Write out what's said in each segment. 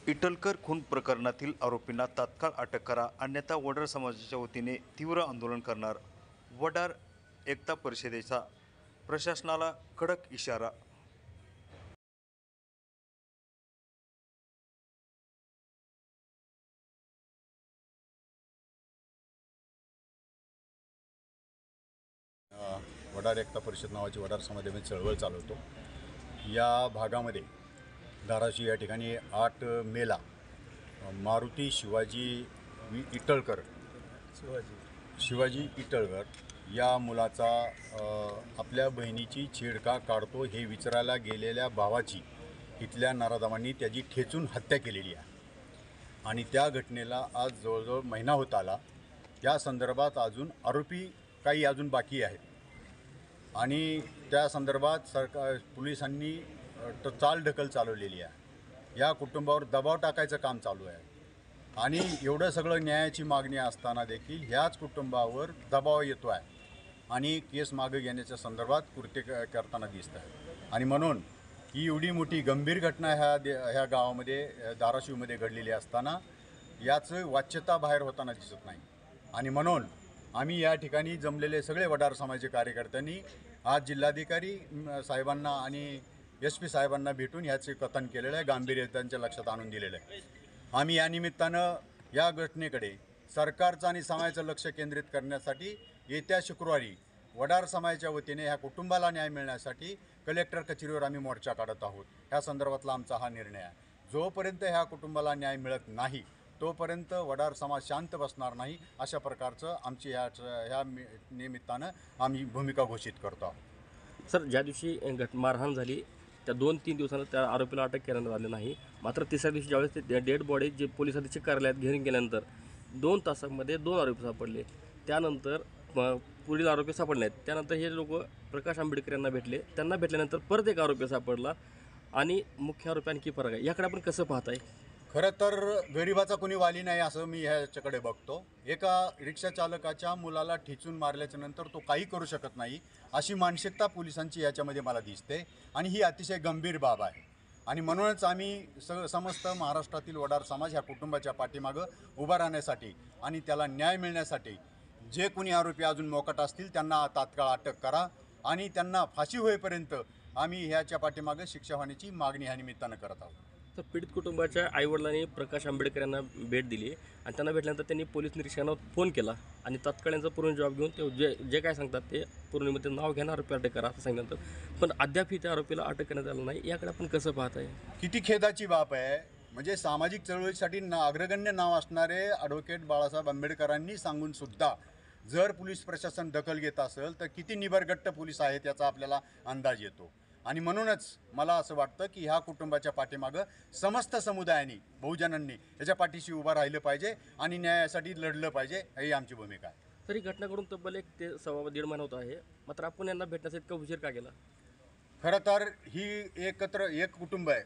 इटलकर खून प्रकरणातील आरोपींना तात्काळ अटक करा, अन्यथा वडार समाजाच्या वतीने तीव्र आंदोलन करणार. वडार एकता परिषदेचा प्रशासनाला कडक इशारा. वडार एकता परिषद नावाची वडार समाजामध्ये चळवळ चालवतो. या भागामध्ये धाराशिव या ठिकाणी 8 मेला मारुती शिवाजी इटळकर या मुलाचा आपल्या बहिणीची छेड का काढतो हे विचारायला गेलेल्या भावाची इथल्या नराधमांनी त्याची ठेचून हत्या केलेली आहे. आणि त्या घटनेला आज जवळजवळ महिना होत आला. या संदर्भात अजून आरोपी काही अजून बाकी आहेत आणि त्या संदर्भात पोलिसांनी चालढकल चालवलेली आहे. या कुटुंबावर दबाव टाकायचं काम चालू आहे आणि एवढं सगळं न्यायाची मागणी असताना देखील ह्याच कुटुंबावर दबाव येतो आहे आणि केस मागे घेण्याच्या संदर्भात कृत्य करताना दिसत आहे. आणि म्हणून ही एवढी मोठी गंभीर घटना ह्या गावामध्ये धाराशिवमध्ये घडलेली असताना याचं वाच्यता बाहेर होताना दिसत नाही. आणि म्हणून आम्ही या ठिकाणी जमलेले सगळे वडार समाजाचे कार्यकर्त्यांनी आज जिल्हाधिकारी साहेबांना आणि SP साहेबांना भेटून ह्याचे कथन केलेलं आहे, गांभीर्य त्यांच्या लक्षात आणून दिलेलं आहे. आम्ही या निमित्तानं या घटनेकडे सरकारचं आणि समाजाचं लक्ष केंद्रित करण्यासाठी येत्या शुक्रवारी वडार समाजाच्या वतीने ह्या कुटुंबाला न्याय मिळण्यासाठी कलेक्टर कचेरीवर आम्ही मोर्चा काढत आहोत. ह्या संदर्भातला आमचा हा निर्णय आहे. जोपर्यंत ह्या कुटुंबाला न्याय मिळत नाही तोपर्यंत वडार समाज शांत बसणार नाही, अशा प्रकारचं आमची ह्या निमित्तानं आम्ही भूमिका घोषित करतो आहोत. सर, ज्या दिवशी मारहाण झाली त्या 2-3 दिवसांना त्या आरोपीला अटक करण्यात आली नाही. मात्र तिसऱ्या दिवशी ज्यावेळेस ते डेड बॉडी जे पोलीस अधीक्षक कार्यालयात घेऊन गेल्यानंतर 2 तासांमध्ये 2 आरोपी सापडले. त्यानंतर पुढील आरोपी सापडले नाहीत. त्यानंतर हे लोक प्रकाश आंबेडकर यांना भेटले. त्यांना भेटल्यानंतर परत एक आरोपी सापडला आणि मुख्य आरोपी आणखी फरक आहे. याकडे आपण कसं पाहताय? खरं तर गरिबाचा कोणी वाली नाही असं मी ह्याच्याकडे बघतो. एका रिक्षा चालकाच्या मुलाला ठेचून मारल्याच्या नंतर तो काही करू शकत नाही अशी मानसिकता पोलिसांची याच्यामध्ये मला दिसते आणि ही अतिशय गंभीर बाब आहे. आणि म्हणूनच आम्ही समस्त महाराष्ट्रातील वडार समाज ह्या कुटुंबाच्या पाठीमागं उभा राहण्यासाठी आणि त्याला न्याय मिळण्यासाठी जे कोणी आरोपी अजून मोकाट असतील त्यांना तात्काळ अटक करा आणि त्यांना फाशी होईपर्यंत आम्ही ह्याच्या पाठीमागं शिक्षा होण्याची मागणी ह्या निमित्तानं करत आहोत. तर पीडित कुटुंबाच्या आईवडिलांनी प्रकाश आंबेडकर यांना भेट दिली आणि त्यांना भेटल्यानंतर त्यांनी पोलीस निरीक्षकांना फोन केला आणि तात्काळ यांचा पूर्ण जबाब घेऊन ते जे काय सांगतात ते पूर्णिमेचे नाव घेणार आरोपी अटक करा असं सांगितल्यानंतर पण अद्यापही त्या आरोपीला अटक करण्यात आलं नाही. याकडे आपण कसं पाहताय? किती खेदाची बाब आहे. म्हणजे सामाजिक चळवळीसाठी अग्रगण्य नाव असणारे ॲडव्होकेट बाळासाहेब आंबेडकरांनी सांगून सुद्धा जर पोलीस प्रशासन दखल घेत असेल तर किती निबरगट्ट पोलीस आहेत याचा आपल्याला अंदाज येतो. आणि म्हणूनच मला असं वाटतं की ह्या कुटुंबाच्या पाठीमागं समस्त समुदायाने बहुजनांनी याच्या पाठीशी उभं राहिलं पाहिजे आणि न्यायासाठी लढलं पाहिजे, ही आमची भूमिका आहे. तरी घटना करून तब्बल 1 ते 1.25 महिना होत आहे. मात्र आपण यांना भेटण्यासाठी इतका उशीर का केला? खरं तर ही एक कुटुंब आहे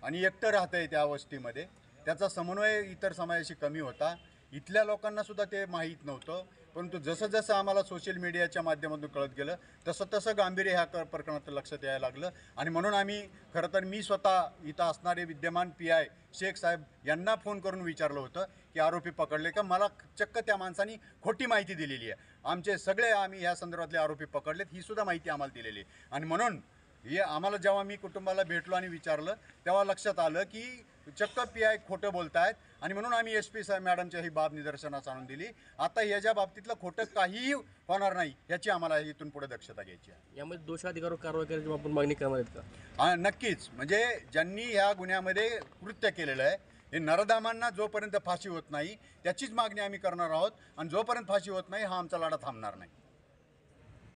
आणि एकटं राहतं आहे त्या वस्तीमध्ये. त्याचा समन्वय इतर समाजाशी कमी होता. इथल्या लोकांनासुद्धा ते माहीत नव्हतं. परंतु जसं जसं आम्हाला सोशल मीडियाच्या माध्यमातून कळत गेलं तसं तसं गांभीर्य ह्या प्रकरणात लक्षात यायला लागलं. आणि म्हणून आम्ही खरं तर मी स्वतः इथं असणारे विद्यमान PI शेख साहेब यांना फोन करून विचारलं होतं की आरोपी पकडले का. मला चक्क त्या माणसांनी खोटी माहिती दिलेली आहे. आम्ही ह्या संदर्भातले आरोपी पकडलेत ही सुद्धा माहिती आम्हाला दिलेली आहे. आणि म्हणून हे आम्हाला जेव्हा मी कुटुंबाला भेटलो आणि विचारलं तेव्हा लक्षात आलं की चक्क PI खोटं बोलत आहेत. आणि म्हणून आम्ही SP साहेब मॅडमच्या ही बाब निदर्शनास आणून दिली. आता ह्याच्या बाबतीतलं खोटं काहीही होणार नाही याची आम्हाला इथून पुढे दक्षता घ्यायची आहे. यामध्ये दोषाधिकारावर कारवाई करायची आपण मागणी करणार आहेत का? हां, नक्कीच. म्हणजे ज्यांनी ह्या गुन्ह्यामध्ये कृत्य केलेलं आहे हे नराधमांना जोपर्यंत फाशी होत नाही त्याचीच मागणी आम्ही करणार आहोत आणि जोपर्यंत फाशी होत नाही हा आमचा लढा थांबणार नाही.